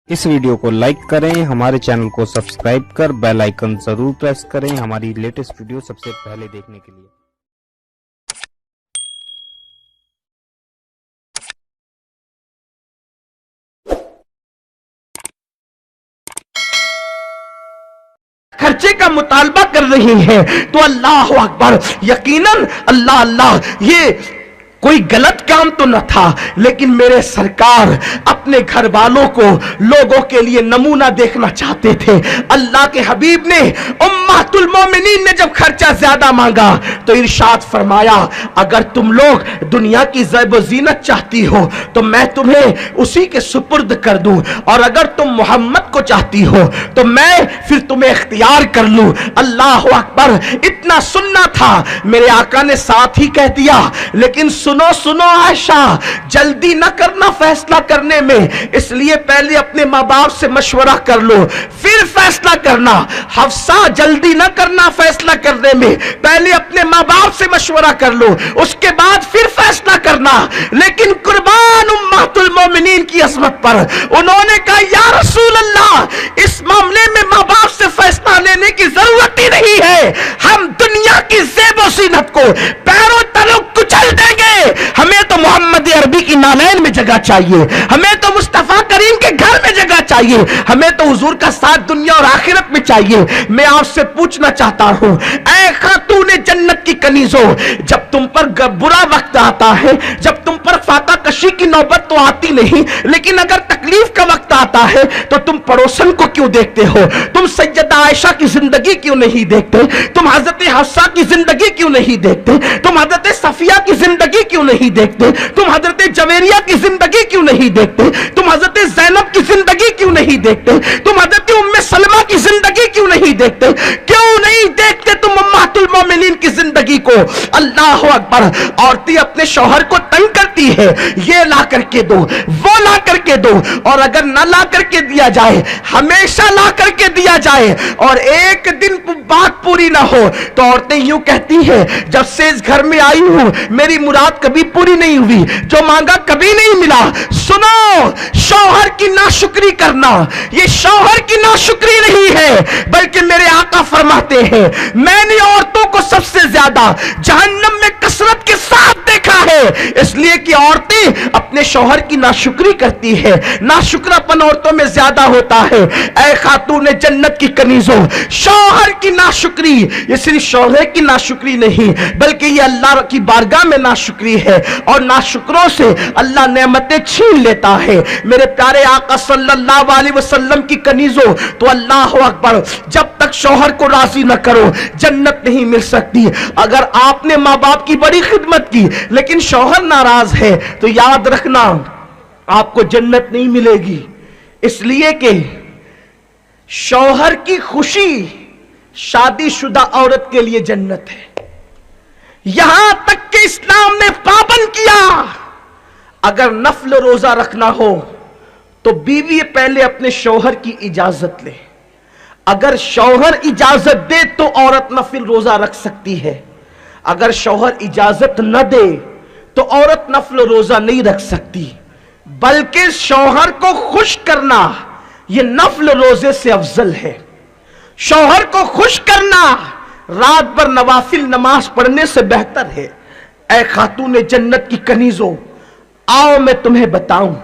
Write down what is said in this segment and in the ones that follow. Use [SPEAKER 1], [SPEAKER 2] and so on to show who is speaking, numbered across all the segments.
[SPEAKER 1] इस वीडियो को लाइक करें, हमारे चैनल को सब्सक्राइब कर बेल आइकन जरूर प्रेस करें हमारी लेटेस्ट वीडियो सबसे पहले देखने के लिए।
[SPEAKER 2] खर्चे का मुतालबा कर रही हैं तो अल्लाह अकबर, यकीनन अल्लाह अल्लाह ये कोई गलत काम तो न था, लेकिन मेरे सरकार अपने घर वालों को लोगों के लिए नमूना देखना चाहते थे। अल्लाह के हबीब ने उम्मतुल मोमिनीन ने जब खर्चा ज्यादा मांगा तो इरशाद फरमाया, अगर तुम लोग दुनिया की ज़ैब ज़ीनत चाहती हो तो मैं तुम्हें उसी के सुपुर्द कर दूं, और अगर तुम मोहम्मद को चाहती हो तो मैं फिर तुम्हें इख्तियार कर लूं। अल्लाह अकबर, इतना सुनना था। मेरे आका ने साथ ही कह दिया, लेकिन सुनो सुनो आयशा, जल्दी न करना फैसला करने में, इसलिए पहले अपने माँ बाप से मशवरा कर लो फिर फैसला करना। हफ्सा, जल्दी न करना फैसला करने में, पहले अपने माँ बाप से मशवरा कर लो, उसके बाद फिर फैसला करना। लेकिन कुर्बान उम्मतुल मोमिनीन की अज़मत पर, उन्होंने कहा या रसूल अल्लाह, इस मामले में माँ बाप से फैसला लेने की जरूरत ही नहीं है, हम दुनिया की ज़ेब ज़ीनत को पैरों तलों कुचल देंगे। हमें तो मोहम्मद अरबी की नालैन में जगह चाहिए, हमें तो मुस्तफा करीम के घर में जगह चाहिए, हमें तो हुजूर का साथ दुनिया और आखिरत में चाहिए। मैं आपसे पूछना चाहता हूं, ऐ खातूने जन्नत की कनीजों, जब तुम पर बुरा वक्त आता है, जब तुम पर फाका कशी की नौबत तो आती नहीं, लेकिन अगर तकलीफ का वक्त आता है तो तुम पड़ोसन को क्यों देखते हो? तुम सैयदा आयशा की जिंदगी क्यों नहीं देखते? तुम हजरत हफ्सा की जिंदगी क्यों नहीं देखते? तुम हजरत सफिया की जिंदगी क्यों नहीं देखते? तुम हजरत जवेरिया की जिंदगी क्यों नहीं देखते? तुम हजरत ज़ैनब की जिंदगी क्यों नहीं देखते? तुम हजरत उम्मे सलमा की जिंदगी क्यों नहीं देखते? क्यों नहीं देखते तुम उम्मतुल मोमिनीन की जिंदगी को? अल्लाह अकबर, औरतें अपने शौहर को तंग करती है, ये ला करके दो, वो ला करके दो, और अगर ना ला करके दिया जाए, हमेशा ला करके दिया जाए और एक दिन बात पूरी ना हो तो औरतें यूं कहती हैं, जब से इस घर में आई हूं मेरी मुराद कभी पूरी नहीं हुई, जो मांगा कभी नहीं मिला। सुनो, शौहर की नाशुक्री करना ये शौहर की नाशुक्री नहीं है, बल्कि मेरे आका फरमाते हैं, मैंने औरतों को सबसे ज्यादा जहन्नम में कसरत के साथ देखा है, इसलिए कि औरतें अपने शौहर की नाशुक्री करती है, नाशुक्रापन औरतों में ज्यादा होता है। ऐ खातूने जन्नत की कनीजों, शौहर की नाशुक्री ये सिर्फ शौहर की नाशुक्री नहीं, बल्कि ये अल्लाह की बारगाह में नाशुक्री है, और नाशुक्रों से अल्लाह नेमतें छीन लेता है। मेरे प्यारे आका सल्लल्लाहु अलैहि वसल्लम की कनीजों, तो अल्लाह अकबर, जब तक शौहर को राजी न करो जन्नत नहीं मिल सकती। अगर आपने माँ बाप की बड़ी खिदमत की लेकिन शौहर नाराज है तो याद रखना आपको जन्नत नहीं मिलेगी, इसलिए कि शौहर की खुशी शादीशुदा औरत के लिए जन्नत है। यहां तक कि इस्लाम ने पाबंद किया, अगर नफल रोजा रखना हो तो बीवी पहले अपने शौहर की इजाजत ले, अगर शौहर इजाजत दे तो औरत नफिल रोजा रख सकती है, अगर शौहर इजाजत न दे तो औरत नफल रोजा नहीं रख सकती। बल्कि शौहर को खुश करना यह नफल रोजे से अफजल है। शौहर को खुश करना रात भर नवाफिल नमाज पढ़ने से बेहतर है। ऐ खातूने जन्नत की कनीजों, आओ मैं तुम्हें बताऊं,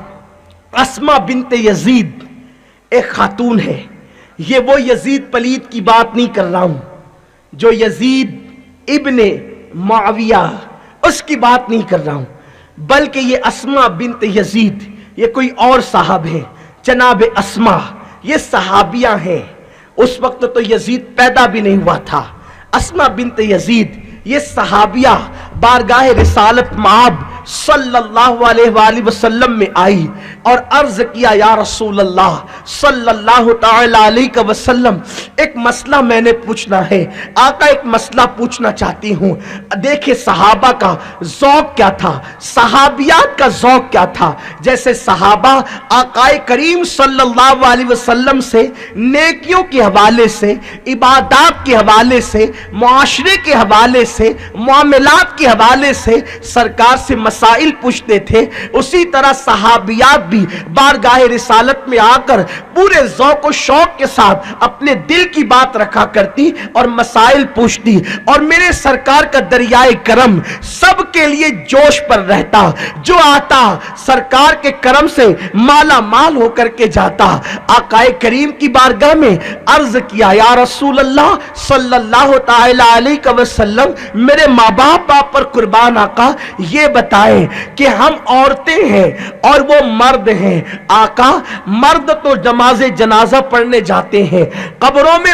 [SPEAKER 2] अस्मा बिनते यजीद एक खातून है। ये वो यजीद पलीद की बात नहीं कर रहा हूं, जो यजीद इब्ने मुआविया उसकी बात नहीं कर रहा हूं, बल्कि ये अस्मा बिनते यजीद, ये कोई और साहब है, जनाब अस्मा, ये सहाबियां हैं। उस वक्त तो यजीद पैदा भी नहीं हुआ था। अस्मा बिनते यजीद ये सहाबिया बारगाह रिसालत माब सल्लल्लाहु अलैहि वसल्लम में आई और अर्ज किया, या रसूल अल्लाह सल्लल्लाहु तआला अलैहि वसल्लम, एक मसला मैंने पूछना है। आका, एक मसला पूछना चाहती हूँ। देखिए सहाबा का ज़ौक़ क्या था, सहाबियात का ज़ौक़ क्या था। जैसे सहाबा आकाए करीम सल्लल्लाहु अलैहि वसल्लम से नेकियों के हवाले से, इबादत के हवाले से, मुआशरे के हवाले से, मामलात के हवाले से सरकार से मसाइल पूछते थे, उसी तरह सहाबियात भी बारगाह रिसालत में आकर पूरे ज़ौक़ और शौक के साथ अपने दिल की बात रखा करती और मसाइल पूछती, और मेरे सरकार का दरियाए करम सबके लिए जोश पर रहता। जो आता सरकार के करम से माला माल होकर के जाता। आकाए करीम की बारगाह में अर्ज किया, या रसूल अल्लाह सल्लल्लाहु तआला अलैहि वसल्लम, मेरे माँ बाप पर कुर्बान आका, ये बताएं कि हम औरतें हैं और वो मर्द हैं। आका, मर्द तो नमाज़े जनाजा पढ़ने जाते हैं, कब्रों में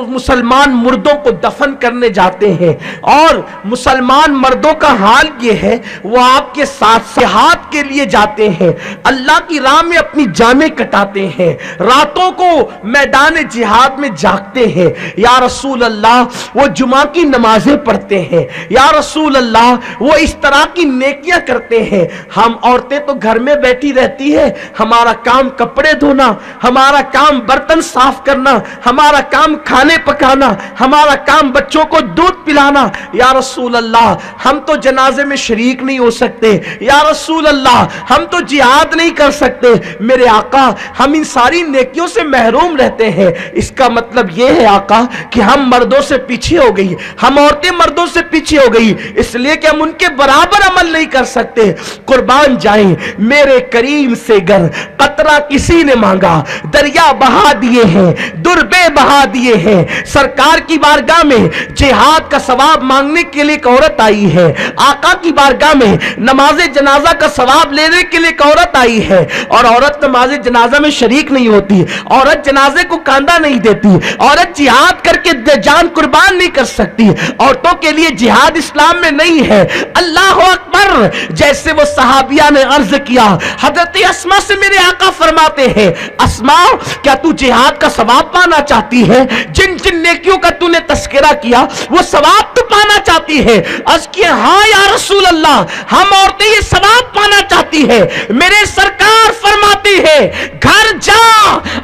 [SPEAKER 2] मुसलमान मुर्दों को दफन करने जाते हैं, और मुसलमान मर्दों का हाल ये है वो आपके साथ जिहाद के लिए जाते हैं, अल्लाह की राह में अपनी जानें कटाते हैं, रातों को मैदान जिहाद में जागते हैं। या रसूल अल्लाह, वो जुमा की नमाजें पढ़ते हैं, या रसूल अल्लाह, वो इस तरह की नेकियां करते हैं। हम औरतें तो घर में बैठी रहती है, हमारा काम कपड़े धोना, हमारा काम बर्तन साफ करना, हमारा काम खाने पकाना, हमारा काम बच्चों को दूध पिलाना। या रसूल अल्लाह, हम तो जनाजे में शरीक नहीं हो सकते, या रसूल अल्लाह, हम तो जिहाद नहीं कर सकते। मेरे आका, हम इन सारी नेकियों से महरूम रहते हैं। इसका मतलब यह है आका कि हम मर्दों से पीछे हो गई, हम औरतें मर्दों से पीछे हो गई, इसलिए कि हम उनके बराबर अमल नहीं कर सकते। कुर्बान जाएं, मेरे करीम से गर कतरा किसी ने मांगा, दरिया बहा दिए हैं, दुर्बे बहा दिए हैं। सरकार की बारगाह में जिहाद का सवाब मांगने के लिए एक औरत आई है, आका की बारगाह में नमाज़े जनाजा का सवाब लेने के लिए एक औरत आई है, और औरत नमाज़े जनाजा में शरीक नहीं होती, औरत जनाजे को कांधा नहीं देती, औरत जिहाद करके जान कुर्बान नहीं कर सकती। औरतों के लिए जिहाद इस्लाम में नहीं है। अल्लाह अकबर। जैसे वो सहाबिया ने अर्ज किया, हजरत अस्मा से मेरे आका फरमाते हैं, अस्मा, क्या तू जिहाद का सवाब पाना चाहती है? जिन जिन नेकियों का तूने तस्करा किया वो सवाब तू पाना चाहती है? अर्ज किया, हाँ या रसूल अल्लाह, हम औरतें ये सवाब पाना चाहती है। मेरे सरकार फरमाती है, घर जा,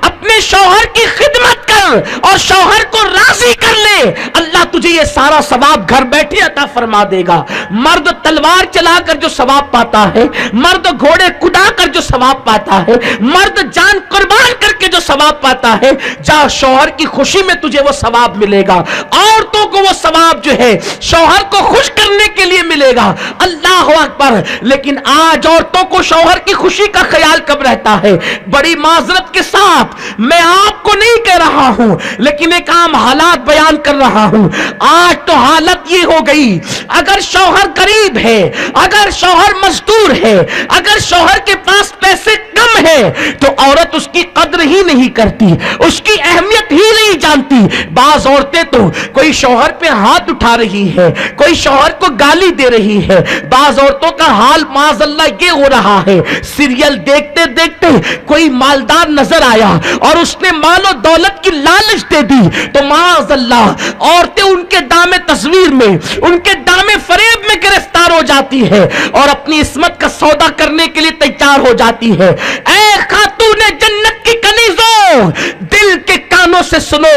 [SPEAKER 2] अपने शौहर की खिदमत कर और शौहर को राजी कर ले, अल्लाह तुझे ये सारा सवाब घर बैठे अता फरमा देगा। मर्द तलवार चलाकर जो सवाब पाता है, मर्द घोड़े कुदा कर जो सवाब पाता है, मर्द जान कुर्बान करके जो सवाब पाता है, जा शौहर की खुशी में तुझे वो सवाब मिलेगा। औरतों को वो सवाब जो है शौहर को खुश करने के लिए मिलेगा। अल्लाह अकबर। लेकिन आज औरतों को शौहर की खुशी का ख्याल कब रहता है? बड़ी माजरत के साथ मैं आपको नहीं कह रहा हूं, लेकिन एक आम हालात बयान कर रहा हूं। आज तो हालत ये हो गई, अगर शौहर गरीब है, अगर शौहर मजदूर है, अगर शौहर के पास पैसे कम है, तो औरत उसकी कद्र ही नहीं करती, उसकी अहमियत ही नहीं जानती। बाज औरतें तो कोई शौहर पे हाथ उठा रही है, कोई शौहर को गाली दे रही है। बाज औरतों का हाल माज़अल्लाह ये हो रहा है, सीरियल देखते देखते कोई मालदार नजर आया और उसने मालो दौलत की लालच दे दी, तो माज़अल्लाह औरतें उनके दामे तस्वीर में, उनके दामे फरेब में गिरफ्तार हो जाती है और अपनी इस्मत का सौदा करने के लिए तैयार हो जाती है। ऐ खातूने जन्नत की कनीज़ों, दिल के कानों से सुनो,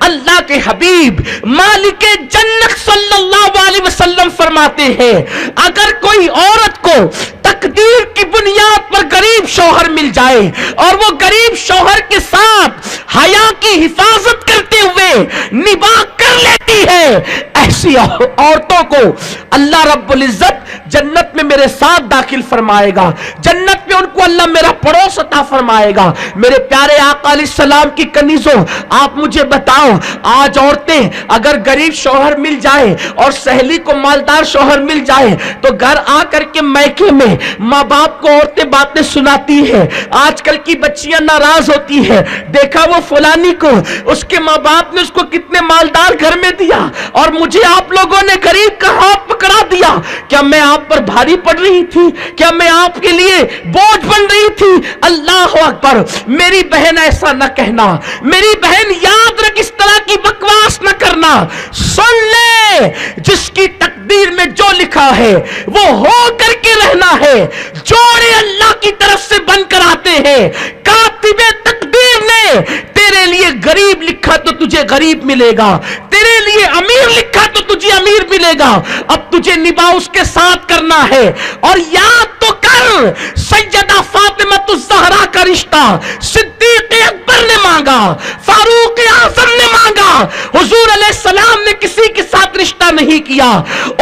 [SPEAKER 2] अल्लाह के हबीब मालिके जन्नत सल्लल्लाहु अलैहि वसल्लम फरमाते हैं, अगर कोई औरत को तकदीर की बुनियाद पर गरीब शौहर मिल जाए और वो गरीब शौहर के साथ हया की हिफाजत करते हुए निबाह कर लेती है, ऐसी औरतों को अल्लाह रब्बुल इज्जत जन्नत में मेरे साथ दाखिल फरमाएगा, जन्नत में उनको अल्लाह मेरा पड़ोस अता फरमाएगा। मेरे प्यारे आका अलैहिस्सलाम की कनीज़ों, आप मुझे बताओ, आज औरतें अगर गरीब शौहर मिल जाए और सहेली को मालदार शौहर मिल जाए तो घर आकर के मैके में माँ बाप को औरतें बातें सुनाती है। आजकल की बच्चियां नाराज होती है, देखा वो फलानी को, उसके माँ बाप ने उसको कितने मालदार घर में दिया और मुझे आप लोगों ने गरीब का हाथ पकड़ा दिया। क्या मैं आप पर भारी पड़ रही थी? क्या मैं आपके लिए बोझ बन रही थी? अल्लाह अकबर। मेरी बहन ऐसा न कहना, मेरी बहन याद रख, इस तरह की बकवास न करना। सुन ले, जिसकी तकदीर में जो लिखा है वो हो करके रहना है। जोड़े अल्लाह की तरफ से बनकर आते हैं। कातिबे तकदीर ने तेरे लिए गरीब लिखा तो तुझे तुझे गरीब मिलेगा, तेरे लिए अमीर लिखा तो तुझे अमीर मिलेगा। अब तुझे निभा उसके साथ करना है। और याद तो कर, सैयदा फातिमा ज़हरा का रिश्ता सिद्दीक़ अकबर ने मांगा, फारूक आज़म ने मांगा, हुजूर अलैहिस्सलाम ने किसी के साथ रिश्ता नहीं किया।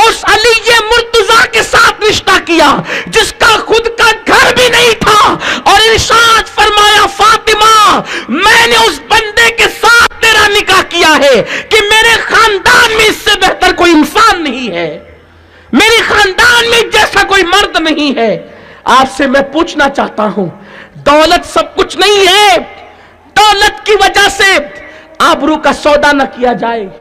[SPEAKER 2] उस अली मुर्तज़ा के साथ रिश्ता किया जिसका खुद का घर भी नहीं था, और इरशाद फरमाया, फातिमा मैंने उस बंदे के साथ तेरा निकाह किया है कि मेरे खानदान में इससे बेहतर कोई इंसान नहीं है, मेरे खानदान में जैसा कोई मर्द नहीं है। आपसे मैं पूछना चाहता हूं, दौलत सब कुछ नहीं है, दौलत की वजह से आबरू का सौदा न किया जाए।